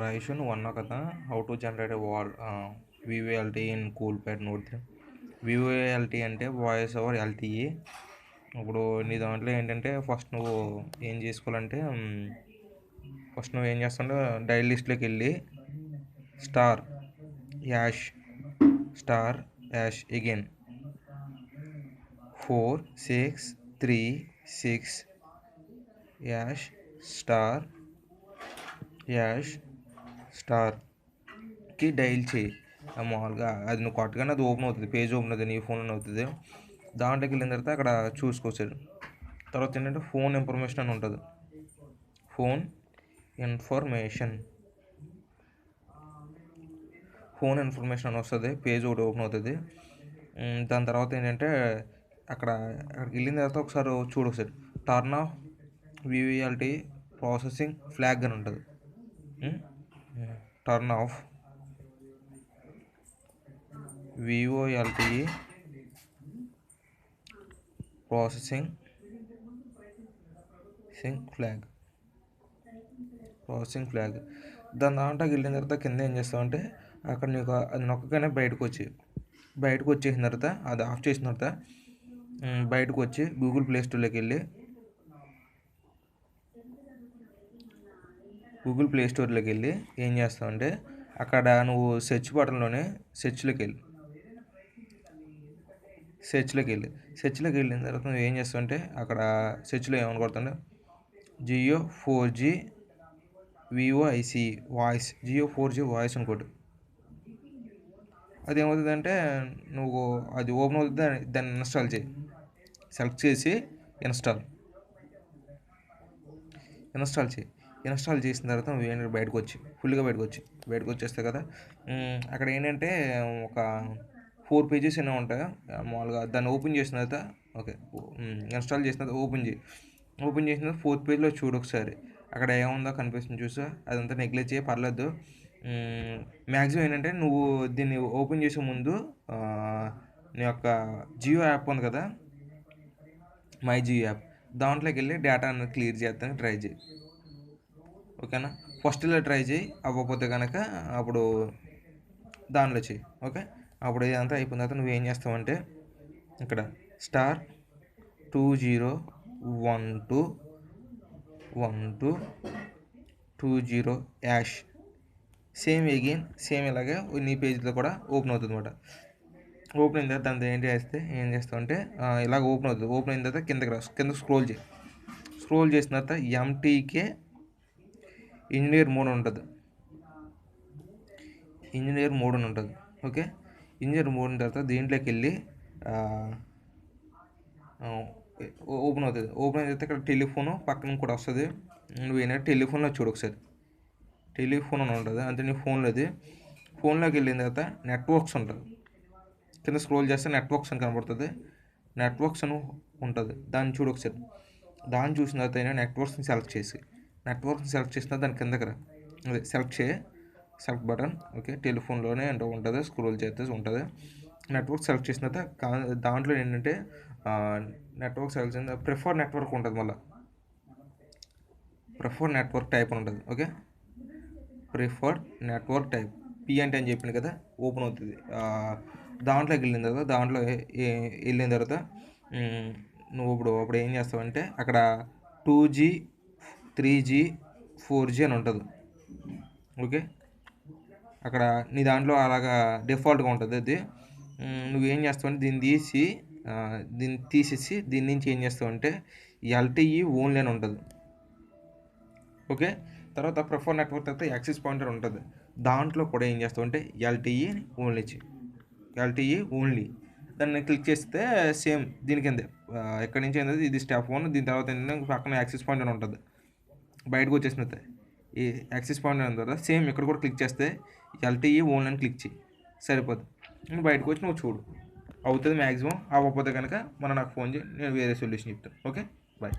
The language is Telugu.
రైషు నువ్వు అన్నావు కదా, how to generate VoLTE in Coolpad note. VoLTE అంటే వాయిస్ ఓవర్ ఎల్టీఈ. ఇప్పుడు నీ దాంట్లో ఏంటంటే ఫస్ట్ నువ్వు ఏం చేసుకోవాలంటే, ఫస్ట్ నువ్వు ఏం చేస్తావు, డైల్ లిస్ట్లోకి వెళ్ళి స్టార్ యాష్ అగైన్ 4636 యాష్ స్టార్కి డైల్ చేయి. మామూలుగా అది నువ్వు కొట్టగానే అది ఓపెన్ అవుతుంది, పేజ్ ఓపెన్ అవుతుంది, నీ ఫోన్లో అవుతుంది. దాంట్లోకి వెళ్ళిన తర్వాత అక్కడ చూసుకోవచ్చు. తర్వాత ఏంటంటే ఫోన్ ఇన్ఫర్మేషన్ అని ఉంటుంది. ఫోన్ ఇన్ఫర్మేషన్ అని వస్తుంది, పేజ్ ఒకటి ఓపెన్ అవుతుంది. దాని తర్వాత ఏంటంటే అక్కడికి వెళ్ళిన తర్వాత ఒకసారి చూడొకసారి turn off VoLTE processing flag అని ఉంటుంది. Turn off VoLTE processing flag. దాని దాంట్లోకి వెళ్ళిన తర్వాత కింద ఏం చేస్తామంటే అక్కడ నీకు అది నొక్కగానే బయటకు వచ్చేసిన తర్వాత అది ఆఫ్ చేసిన తర్వాత బయటకు వచ్చి గూగుల్ ప్లే స్టోర్లోకి వెళ్ళి ఏం చేస్తావంటే అక్కడ నువ్వు సెర్చ్ బటన్లోనే సెర్చ్లోకి వెళ్ళిన తర్వాత నువ్వు ఏం చేస్తావంటే అక్కడ సెర్చ్లో ఏమని కొడుతుంటే జియో 4G వివోఐసి వాయిస్, జియో 4G వాయిస్ అనుకోటి. అది ఏమవుతుందంటే నువ్వు అది ఓపెన్ అవుతుంది, దాన్ని ఇన్స్టాల్ చేయి. సెలెక్ట్ చేసి ఇన్స్టాల్ చేసిన తర్వాత నువ్వు ఏంటంటే బయటకు వచ్చేస్తాయి కదా. అక్కడ ఏంటంటే ఒక 4 పేజెస్ ఏమో ఉంటాయి మామూలుగా. దాన్ని ఓపెన్ చేసిన తర్వాత ఇన్స్టాల్ చేసిన తర్వాత ఓపెన్ చేసిన తర్వాత 4th పేజ్లో చూడు ఒకసారి అక్కడ ఏముందో కనిపిస్తుంది చూసా. అదంతా నెగ్లెక్ట్ చేయి, పర్లేదు. మ్యాక్సిమం ఏంటంటే నువ్వు దీన్ని ఓపెన్ చేసే ముందు నీ యొక్క జియో యాప్ ఉంది కదా, మై జియో యాప్, దాంట్లోకి వెళ్ళి డేటా అనేది క్లియర్ చేస్తానికి ట్రై చేయి. ఓకేనా? ఫస్ట్ ఇలా ట్రై చేయి, అవ్వకపోతే కనుక అప్పుడు దానిలో చేయి. ఓకే, అప్పుడు ఇదంతా అయిపోయిన తర్వాత నువ్వేం చేస్తావంటే ఇక్కడ స్టార్ 201220 యాష్ సేమ్ ఇలాగే నీ పేజ్లో కూడా ఓపెన్ అవుతుంది అనమాట. ఓపెన్ అయిన తర్వాత దాంతో ఏం చేస్తావంటే ఇలాగ ఓపెన్ అవుతుంది. ఓపెన్ అయిన తర్వాత కింద స్క్రోల్ చేసిన తర్వాత ఎంటీకే ఇంజనీర్ మోడ్ ఉంటుంది. ఓకే, ఇంజనీర్ మోడ్ అయిన తర్వాత దీంట్లోకి వెళ్ళి ఓపెన్ అవుతుంది. ఓపెన్ అయిన తర్వాత ఇక్కడ టెలిఫోను పక్కన కూడా వస్తుంది. నువ్వు ఏంటంటే టెలిఫోన్లో చూడు ఒకసారి. టెలిఫోన్ అని ఉంటుంది, అంటే నీ ఫోన్లోకి వెళ్ళిన తర్వాత నెట్వర్క్స్ ఉంటుంది. కింద స్క్రోల్ చేస్తే నెట్వర్క్స్ అని కనబడుతుంది. నెట్వర్క్స్ అని ఉంటుంది, దాన్ని చూడు ఒకసారి. దాన్ని చూసిన తర్వాత నెట్వర్క్స్ని సెలెక్ట్ చేసిన దాని కిందకి రా. అదే సెలెక్ట్ బటన్. ఓకే, టెలిఫోన్లోనే అంటే ఉంటుంది, స్క్రోల్ చేస్తే ఉంటుంది. నెట్వర్క్ సెలెక్ట్ చేసిన తర్వాత దాంట్లో ఏంటంటే నెట్వర్క్ సెలెక్ట్ చేసిన ప్రిఫర్ నెట్వర్క్ ఉంటుంది. మళ్ళీ ప్రిఫర్ నెట్వర్క్ టైప్ అని ఉంటుంది. ఓకే, ప్రిఫర్డ్ నెట్వర్క్ టైప్ అంటే అని చెప్పింది కదా, ఓపెన్ అవుతుంది. దాంట్లోకి వెళ్ళిన తర్వాత నువ్వు అప్పుడు ఏం చేస్తావంటే అక్కడ 2G 3G 4G అని ఉంటుంది. ఓకే, అక్కడ నీ దాంట్లో అలాగా డిఫాల్ట్గా ఉంటుంది అది. నువ్వేం చేస్తావంటే దీన్ని తీసేసి దీని నుంచి ఏం చేస్తావంటే ఎల్టీఈ ఓన్లీ అని ఉంటుంది. ఓకే, తర్వాత ప్రిఫర్ నెట్వర్క్ తర్వాత యాక్సెస్ పాయింటర్ ఉంటుంది. దాంట్లో కూడా ఏం చేస్తావంటే ఎల్టీఈ ఓన్లీ దాన్ని క్లిక్ చేస్తే సేమ్ దీని కింద ఎక్కడి నుంచి ఏంటంటే ఇది స్టెప్ 1. దీని తర్వాత ఏంటంటే పక్కన యాక్సెస్ పాయింటర్ ఉంటుంది. బయటకు వచ్చేసినట్టే ఈ యాక్సెస్ పాయింటర్ ఉంది కదా, సేమ్ ఇక్కడ కూడా క్లిక్ చేస్తే ఎల్టీఈ ఓన్లీ అని క్లిక్ చేయి, సరిపోతుంది. బయటకు వచ్చి నువ్వు చూడు, అవుతుంది మ్యాక్సిమం. అవ్వకపోతే కనుక నాకు ఫోన్ చేయి, నేను వేరే సొల్యూషన్ చెప్తాను. Okay, bye.